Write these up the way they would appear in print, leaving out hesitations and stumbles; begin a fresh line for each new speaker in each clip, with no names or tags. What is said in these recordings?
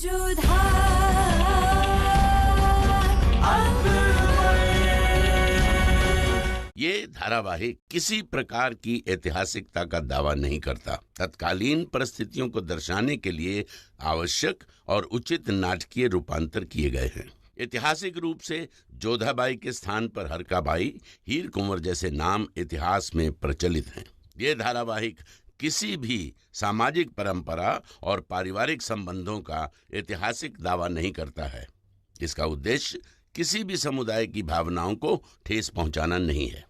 ये धारावाहिक किसी प्रकार की ऐतिहासिकता का दावा नहीं करता। तत्कालीन परिस्थितियों को दर्शाने के लिए आवश्यक और उचित नाटकीय रूपांतर किए गए हैं। ऐतिहासिक रूप से जोधाबाई के स्थान पर हरकाबाई, हीर कुंवर जैसे नाम इतिहास में प्रचलित हैं। ये धारावाहिक किसी भी सामाजिक परंपरा और पारिवारिक संबंधों का ऐतिहासिक दावा नहीं करता है। इसका उद्देश्य किसी भी समुदाय की भावनाओं को ठेस पहुंचाना नहीं है।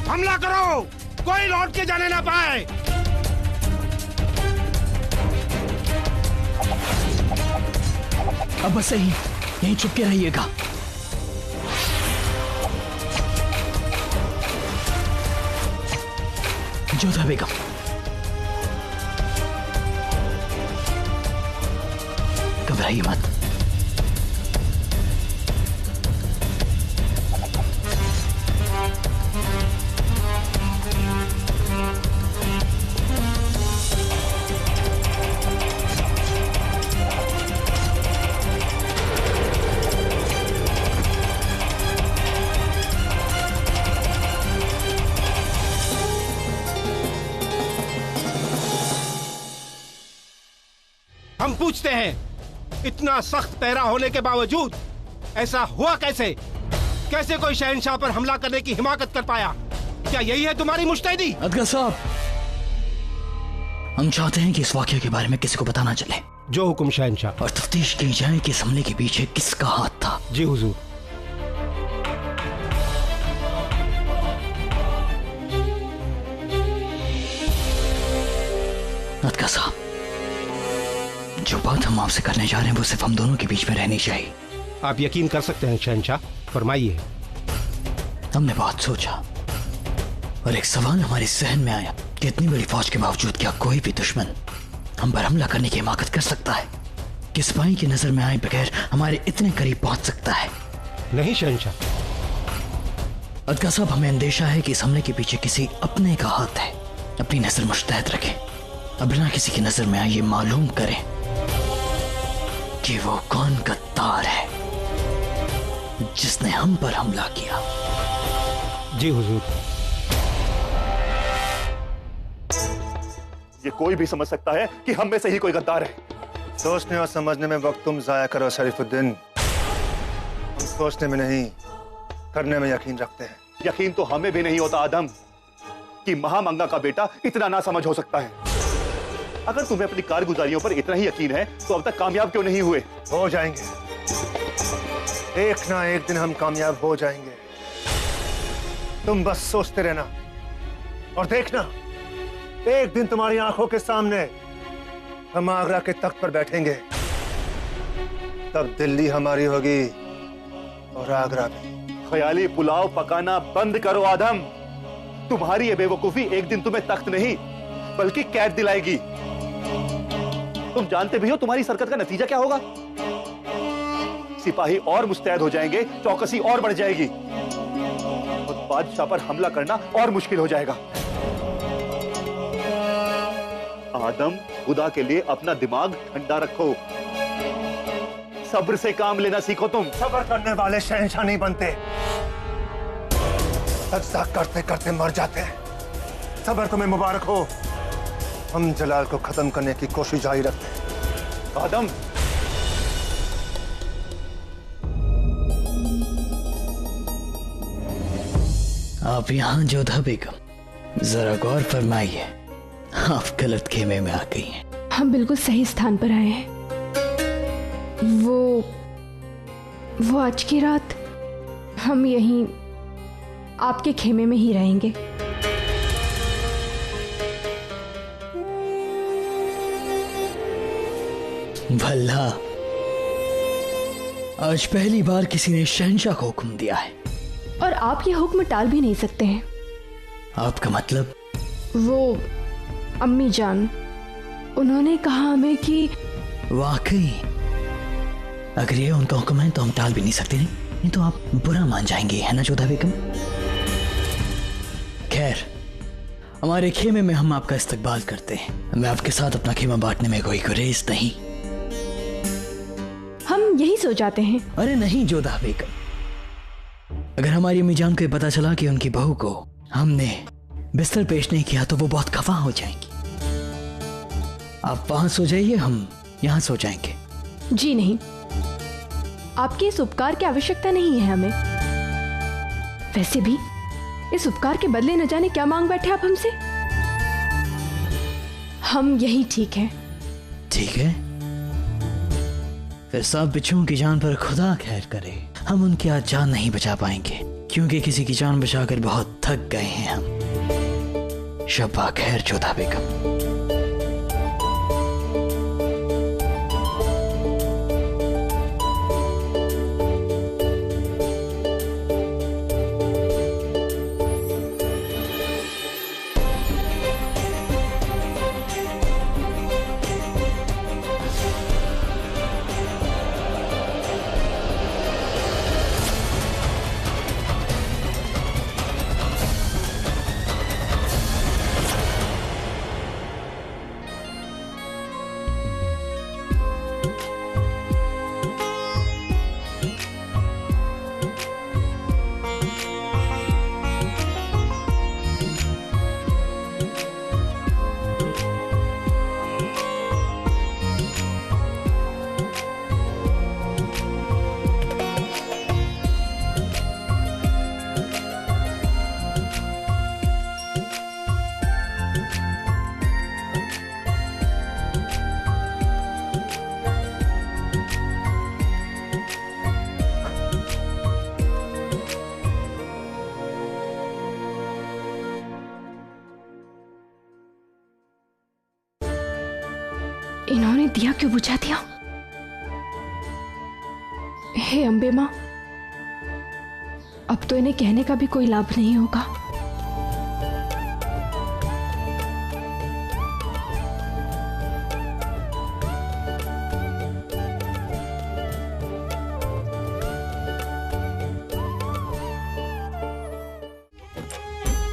हमला करो, कोई लौट के जाने ना पाए।
अब बस यहीं चुप के रहिएगा। जोधा बेगम, घबराइए मत।
हम पूछते हैं, इतना सख्त पहरा होने के बावजूद ऐसा हुआ कैसे? कैसे कोई शहंशाह पर हमला करने की हिमाकत कर पाया? क्या यही है तुम्हारी मुस्तैदी?
अदगर साहब, हम चाहते हैं कि इस वाकये के बारे में किसी को पता ना चले।
जो हुक्म शहंशाह।
और तफ्तीश की जाए कि इस हमले के पीछे किसका हाथ था।
जी हुजूर।
अदगर साहब, जो बात हम आपसे करने जा रहे हैं वो सिर्फ हम दोनों के बीच में रहनी चाहिए।
आप यकीन कर सकते हैं शहंशाह, फरमाइए।
हमने बहुत सोचा और एक सवाल हमारे जहन में आया कि इतनी बड़ी फौज के बावजूद क्या कोई भी दुश्मन हम पर हमला करने की हिमाकत कर सकता है? कि सिपाही की नजर में आए बगैर हमारे इतने करीब पहुंच सकता है?
नहीं शहंशाह।
अदगर साहब, हमें अंदेशा है कि इस हमले के पीछे किसी अपने का हाथ है। अपनी नजर मुस्तैद रखें, अब बिना किसी की नजर में आए ये मालूम करें कि वो कौन गद्दार है जिसने हम पर हमला किया।
जी हुजूर।
ये कोई भी समझ सकता है कि हम में से ही कोई गद्दार है।
सोचने और समझने में वक्त तुम जाया करो शरीफुद्दीन। हम सोचने में नहीं, करने में यकीन रखते हैं।
यकीन तो हमें भी नहीं होता आदम कि महामंगा का बेटा इतना ना समझ हो सकता है। अगर तुम्हें अपनी कारगुजारियों पर इतना ही यकीन है तो अब तक कामयाब क्यों नहीं हुए?
हो जाएंगे, एक ना एक दिन हम कामयाब हो जाएंगे। तुम बस सोचते रहना और देखना, एक दिन तुम्हारी आंखों के सामने हम आगरा के तख्त पर बैठेंगे। तब दिल्ली हमारी होगी और आगरा भी।
ख्याली पुलाव पकाना बंद करो आदम। तुम्हारी ये बेवकूफी एक दिन तुम्हें तख्त नहीं बल्कि कैद दिलाएगी। तुम जानते भी हो तुम्हारी सरकत का नतीजा क्या होगा? सिपाही और मुस्तैद हो जाएंगे, चौकसी और बढ़ जाएगी और बादशाह पर हमला करना और मुश्किल हो जाएगा। आदम, खुदा के लिए अपना दिमाग ठंडा रखो। सब्र से काम लेना सीखो। तुम
सब्र करने वाले शहंशाह नहीं बनते, सजदा करते करते मर जाते हैं। सब्र तुम्हें मुबारक हो। हम जलाल को खत्म करने की कोशिश जारी रखते हैं।
आदम,
आप यहाँ जोधा बेगम, जरा गौर फरमाइए, आप गलत खेमे में आ गई हैं।
हम बिल्कुल सही स्थान पर आए हैं। वो आज की रात हम यहीं आपके खेमे में ही रहेंगे।
भला, आज पहली बार किसी ने शहंशाह को हुक्म दिया है
और आप ये हुक्म टाल भी नहीं सकते हैं।
आपका मतलब?
वो अम्मी जान, उन्होंने कहा हमें कि
वाकई अगर ये उनका हुक्म है तो हम टाल भी नहीं सकते। नहीं तो आप बुरा मान जाएंगे, है ना जोधा बेगम? खैर, हमारे खेमे में हम आपका इस्तकबाल करते हैं। मैं आपके साथ अपना खेमा बांटने में कोई गुरेज नहीं।
यही सो जाते हैं।
अरे नहीं जोधा बेगम, अगर हमारी अम्मी जान को पता चला कि उनकी बहू को हमने बिस्तर पेश नहीं किया तो वो बहुत खफा हो जाएंगी। आप वहां सो जाइए, हम यहाँ सो जाएंगे।
जी नहीं, आपके इस उपकार की आवश्यकता नहीं है हमें। वैसे भी इस उपकार के बदले न जाने क्या मांग बैठे आप हमसे। हम यही ठीक हैं।
ठीक है, फिर सब बिच्छुओं की जान पर खुदा खैर करे। हम उनकी आज जान नहीं बचा पाएंगे, क्योंकि किसी की जान बचाकर बहुत थक गए हैं हम। शब्बा खैर जोधा बेगम।
इन्होंने दिया क्यों बुझा दिया? हे अम्बे माँ, अब तो इन्हें कहने का भी कोई लाभ नहीं होगा।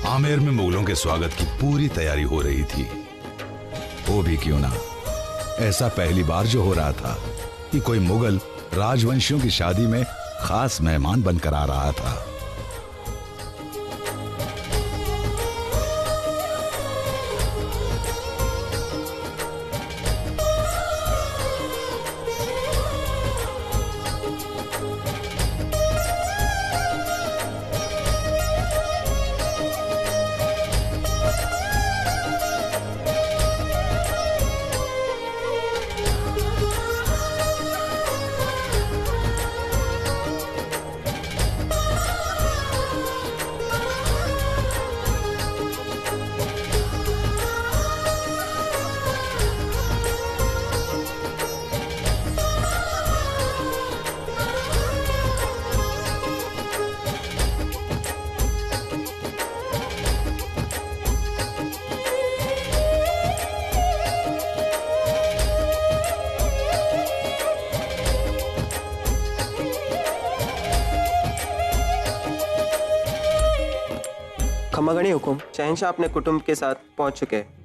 आमेर में मुगलों के स्वागत की पूरी तैयारी हो रही थी। वो भी क्यों ना, ऐसा पहली बार जो हो रहा था कि कोई मुगल राजवंशियों की शादी में खास मेहमान बनकर आ रहा था।
खमागणी हुकुम, शहंशाह अपने कुटुंब के साथ पहुंच चुके हैं।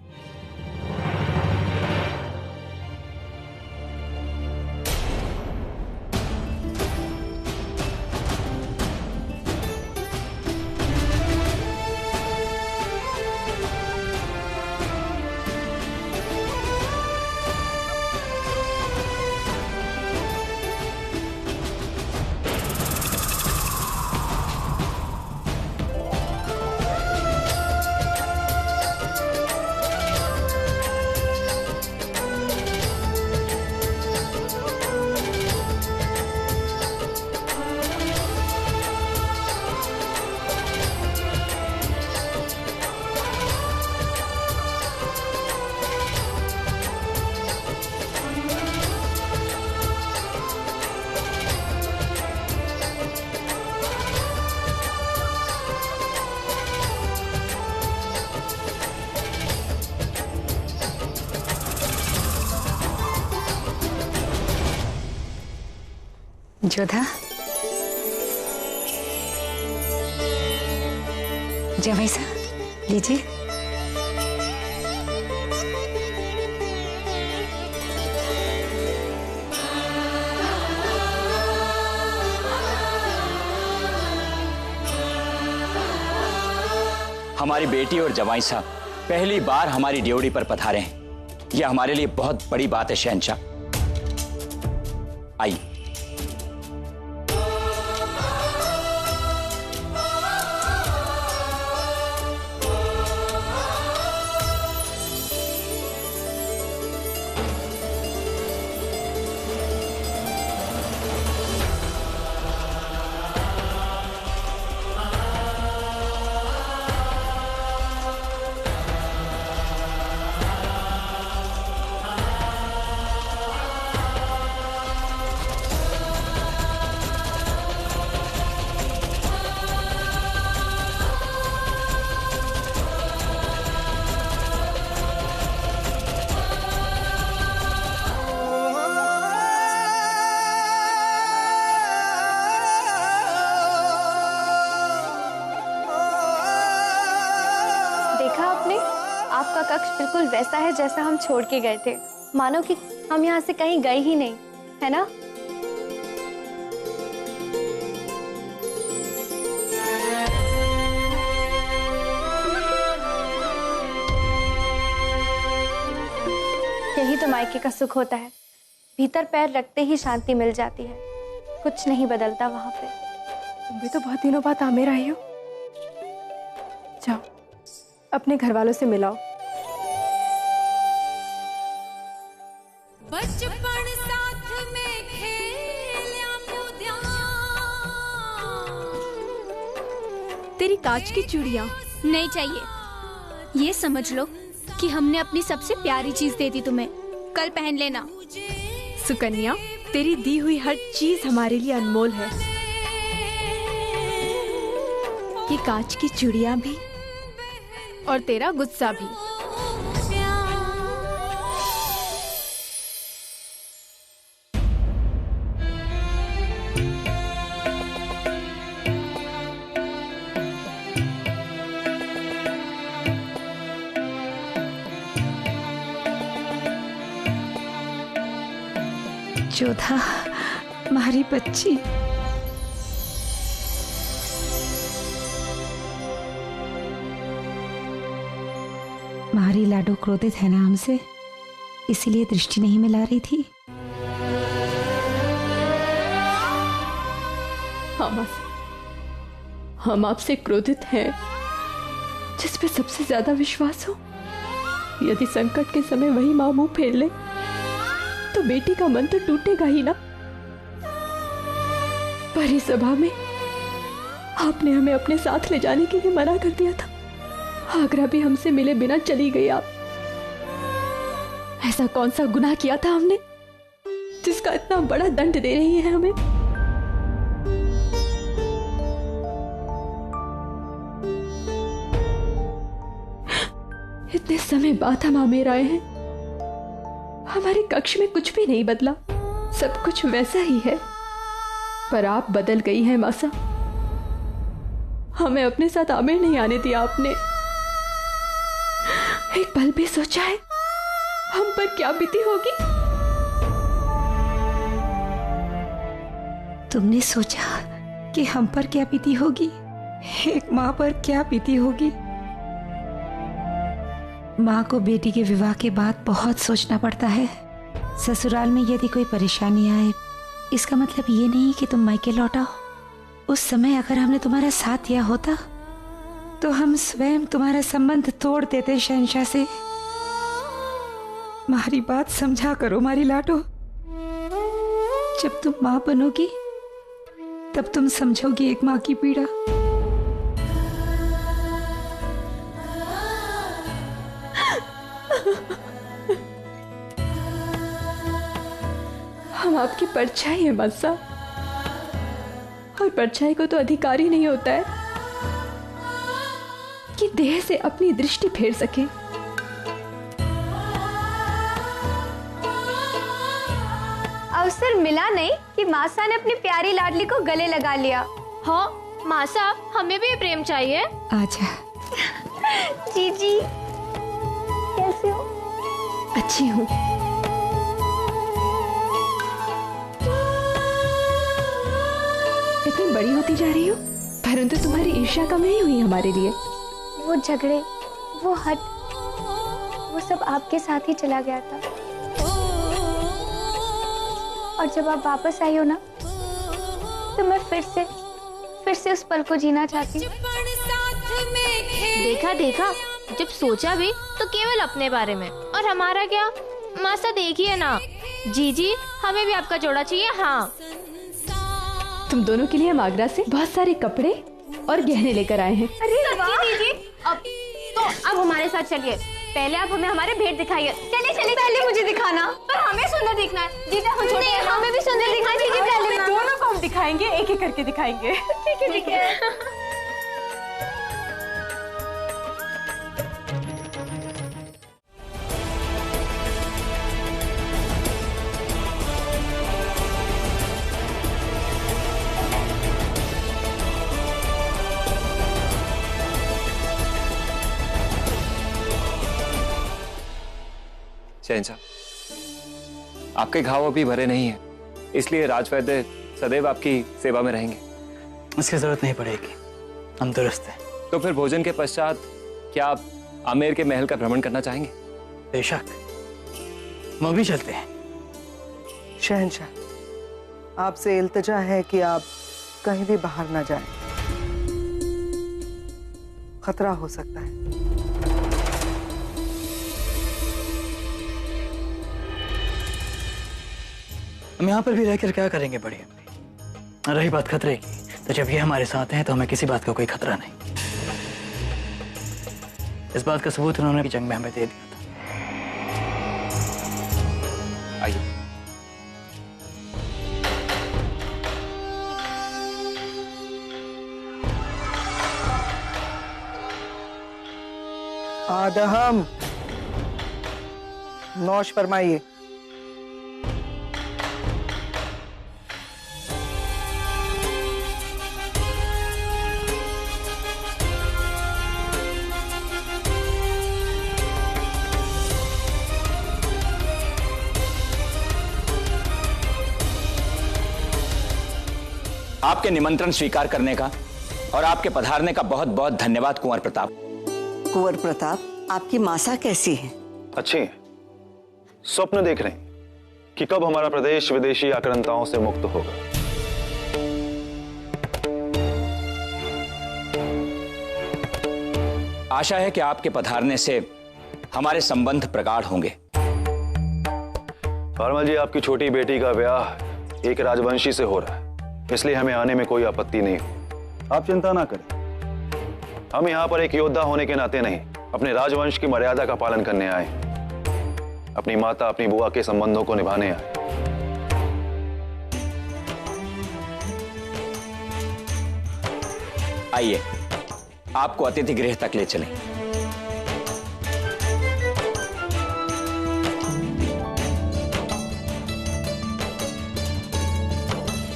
जोधा, जवाई साहब लीजिए।
हमारी बेटी और जवाई साहब पहली बार हमारी ड्योढ़ी पर पधारे हैं। यह हमारे लिए बहुत बड़ी बात है शहंशाह। आइए।
आपका कक्ष बिल्कुल वैसा है जैसा हम छोड़ के गए थे, मानो कि हम यहाँ से कहीं गए ही नहीं, है ना? यही तो मायके का सुख होता है, भीतर पैर रखते ही शांति मिल जाती है, कुछ नहीं बदलता वहां पे।
तुम भी तो बहुत दिनों बाद आमेर आई हो। जाओ अपने घर वालों से मिलाओ।
बचपन साथ में खेल्या कूद्या,
तेरी कांच की चूड़ियां नहीं चाहिए। ये समझ लो कि हमने अपनी सबसे प्यारी चीज दे दी तुम्हें, कल पहन लेना।
सुकन्या, तेरी दी हुई हर चीज हमारे लिए अनमोल है। ये कांच की चूड़ियां भी और तेरा गुस्सा भी।
जोधा, मारी बच्ची। मारी लाडो क्रोधित है ना हमसे, इसीलिए दृष्टि नहीं मिला रही थी।
हम आपसे क्रोधित हैं, जिस पे सबसे ज्यादा विश्वास हो। यदि संकट के समय वही मां मुंह फेर ले तो बेटी का मन तो टूटेगा ही ना। पर इस सभा में आपने हमें अपने साथ ले जाने के लिए मना कर दिया था। आगरा भी हमसे मिले बिना चली गई आप। ऐसा कौन सा गुनाह किया था हमने जिसका इतना बड़ा दंड दे रही है हमें? इतने समय बाद हम आमेर आए हैं, हमारे कक्ष में कुछ भी नहीं बदला, सब कुछ वैसा ही है। पर आप बदल गई हैं मासा। हमें अपने साथ आमेर नहीं आने दिया आपने। एक पल भी सोचा है हम पर क्या बीती होगी?
तुमने सोचा कि हम पर क्या बीती होगी? एक माँ पर क्या बीती होगी? माँ को बेटी के विवाह के बाद बहुत सोचना पड़ता है। ससुराल में यदि कोई परेशानी आए, इसका मतलब ये नहीं कि तुम मायके लौटाओ। उस समय अगर हमने तुम्हारा साथ दिया होता तो हम स्वयं तुम्हारा संबंध तोड़ देते शहंशाह से। हमारी बात समझा करो मारी लाडो। जब तुम माँ बनोगी तब तुम समझोगी एक माँ की पीड़ा।
हम आपकी परछाई है मासा, और परछाई को तो अधिकार ही नहीं होता है कि देह से अपनी दृष्टि फेर सके।
अवसर मिला नहीं कि मासा ने अपनी प्यारी लाडली को गले लगा लिया।
हाँ मासा, हमें भी प्रेम चाहिए।
आजा।
जीजी, कैसे हो?
अच्छी हूँ। इतनी बड़ी होती जा रही हो, परंतु तुम्हारी ईर्ष्या कम नहीं हुई हमारे लिए।
वो झगड़े, वो हट, वो सब आपके साथ ही चला गया था। और जब आप वापस आई हो ना, तो मैं फिर से उस पल को जीना चाहती हूँ।
देखा देखा, जब सोचा भी तो केवल अपने बारे में, और हमारा क्या? मासा देखिए ना जीजी, हमें भी आपका जोड़ा चाहिए। हाँ,
तुम दोनों के लिए हम आगरा से बहुत सारे कपड़े और गहने लेकर आए हैं।
अरे वाह दीदी, अब हमारे साथ चलिए। पहले आप हमें हमारे भेंट दिखाइए। चलिए चलिए, पहले मुझे दिखाना, पर हमें सुंदर दिखना है। जीजा हम छोटे हैं, हमें भी सुंदर दिखाई दीजिए। पहले
दोनों को हम दिखाएंगे, एक एक करके दिखाएंगे।
ठीक है ठीक है।
शहंशाह, आपके घाव अभी भरे नहीं हैं, इसलिए राजवैद्य सदैव आपकी सेवा में रहेंगे।
उसकी जरूरत नहीं पड़ेगी, हम दुरुस्त हैं।
तो फिर भोजन के पश्चात क्या आप आमेर के महल का भ्रमण करना चाहेंगे?
बेशक, वो भी चलते हैं।
शहंशाह, आपसे इल्तिजा है कि आप कहीं भी बाहर ना जाएं। खतरा हो सकता है।
हम यहाँ पर भी रहकर क्या करेंगे बड़ी अम्मी? रही बात खतरे की, तो जब ये हमारे साथ हैं तो हमें किसी बात का कोई खतरा नहीं। इस बात का सबूत उन्होंने जंग में हमें दे दिया था।
आइए।
आदम, नौश फरमाइए।
आपके निमंत्रण स्वीकार करने का और आपके पधारने का बहुत बहुत धन्यवाद कुंवर प्रताप।
कुंवर प्रताप, आपकी मासा कैसी है?
अच्छी है। स्वप्न देख रहे हैं कि कब हमारा प्रदेश विदेशी आक्रांताओं से मुक्त होगा।
आशा है कि आपके पधारने से हमारे संबंध प्रगाढ़ होंगे।
फॉर्मल जी, आपकी छोटी बेटी का ब्याह एक राजवंशी से हो रहा है, इसलिए हमें आने में कोई आपत्ति नहीं हो। आप चिंता ना करें। हम यहाँ पर एक योद्धा होने के नाते नहीं, अपने राजवंश की मर्यादा का पालन करने आए। अपनी माता, अपनी बुआ के संबंधों को निभाने आए।
आइए, आपको अतिथि गृह तक ले चलें।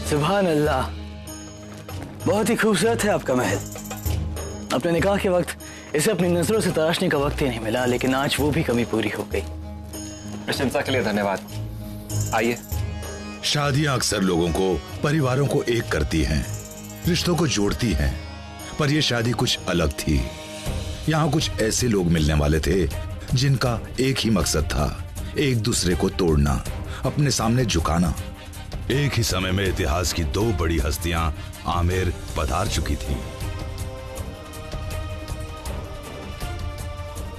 सुभान अल्लाह, बहुत ही खूबसूरत है आपका महल। अपने निकाह के वक्त इसे अपनी नजरों से तराशने का वक्त ही नहीं मिला, लेकिन आज वो भी कमी पूरी हो गई।
प्रशंसा के लिए धन्यवाद। आइए।
शादियां अक्सर लोगों को, परिवारों को एक करती हैं, रिश्तों को जोड़ती हैं, पर यह शादी कुछ अलग थी। यहाँ कुछ ऐसे लोग मिलने वाले थे जिनका एक ही मकसद था, एक दूसरे को तोड़ना, अपने सामने झुकाना। एक ही समय में इतिहास की दो बड़ी हस्तियां आमेर पधार चुकी थीं।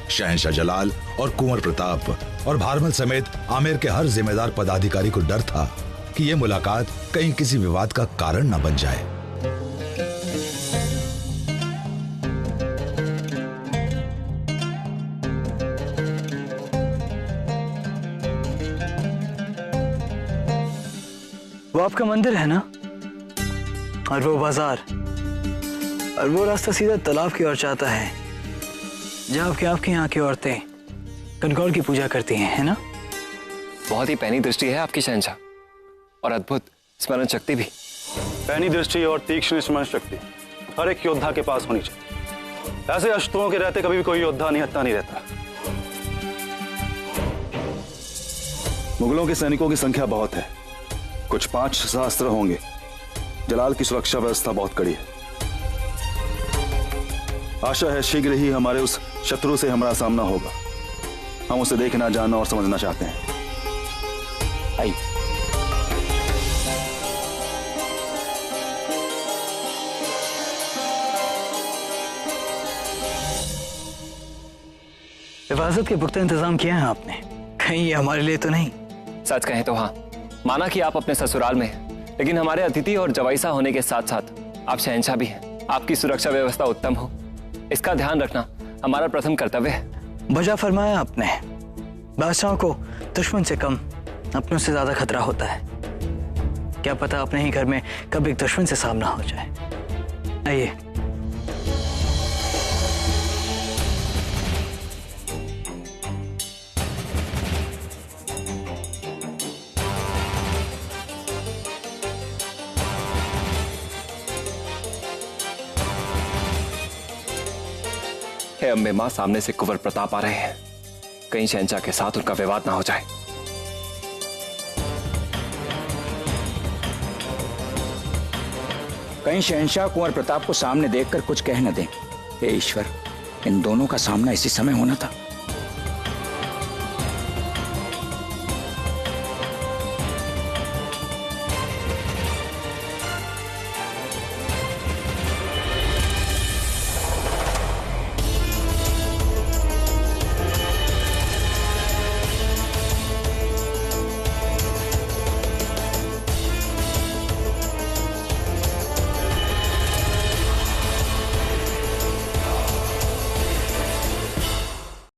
शहंशाह जलाल और कुंवर प्रताप और भारमल समेत आमेर के हर जिम्मेदार पदाधिकारी को डर था कि यह मुलाकात कहीं किसी विवाद का कारण न बन जाए।
वो आपका मंदिर है ना, और वो बाजार, और वो रास्ता सीधा तालाब की ओर जाता है, जहाँ आपके यहाँ की औरतें कनकौर की पूजा करती हैं, है ना?
बहुत ही पैनी दृष्टि है आपकी शहंशाह, और अद्भुत स्मरण शक्ति भी।
पैनी दृष्टि और तीक्ष्ण स्मरण शक्ति हर एक योद्धा के पास होनी चाहिए। ऐसे अस्त्रों के रहते कभी भी कोई योद्धा निहत्था नहीं रहता। मुगलों के सैनिकों की संख्या बहुत है, कुछ 5 सहस्त्र होंगे। जलाल की सुरक्षा व्यवस्था बहुत कड़ी है। आशा है शीघ्र ही हमारे उस शत्रु से हमारा सामना होगा। हम उसे देखना, जानना और समझना चाहते हैं।
आइए।
हिफाजत के पुख्ता इंतजाम किए हैं आपने? कहीं ये हमारे लिए तो नहीं?
सच कहें तो हाँ, माना कि आप अपने ससुराल में हैं, लेकिन हमारे अतिथि और जवाईसा होने के साथ साथ आप शहंशाह भी हैं। आपकी सुरक्षा व्यवस्था उत्तम हो, इसका ध्यान रखना हमारा प्रथम कर्तव्य है।
बजा फरमाया आपने। बादशाहों को दुश्मन से कम अपनों से ज्यादा खतरा होता है। क्या पता अपने ही घर में कब एक दुश्मन से सामना हो जाए। आइए।
हे अम्बे मां, सामने से कुंवर प्रताप आ रहे हैं। कहीं शहंशाह के साथ उनका विवाद ना हो जाए।
कहीं शहंशाह कुंवर प्रताप को सामने देखकर कुछ कह न दें। हे ईश्वर, इन दोनों का सामना इसी समय होना था।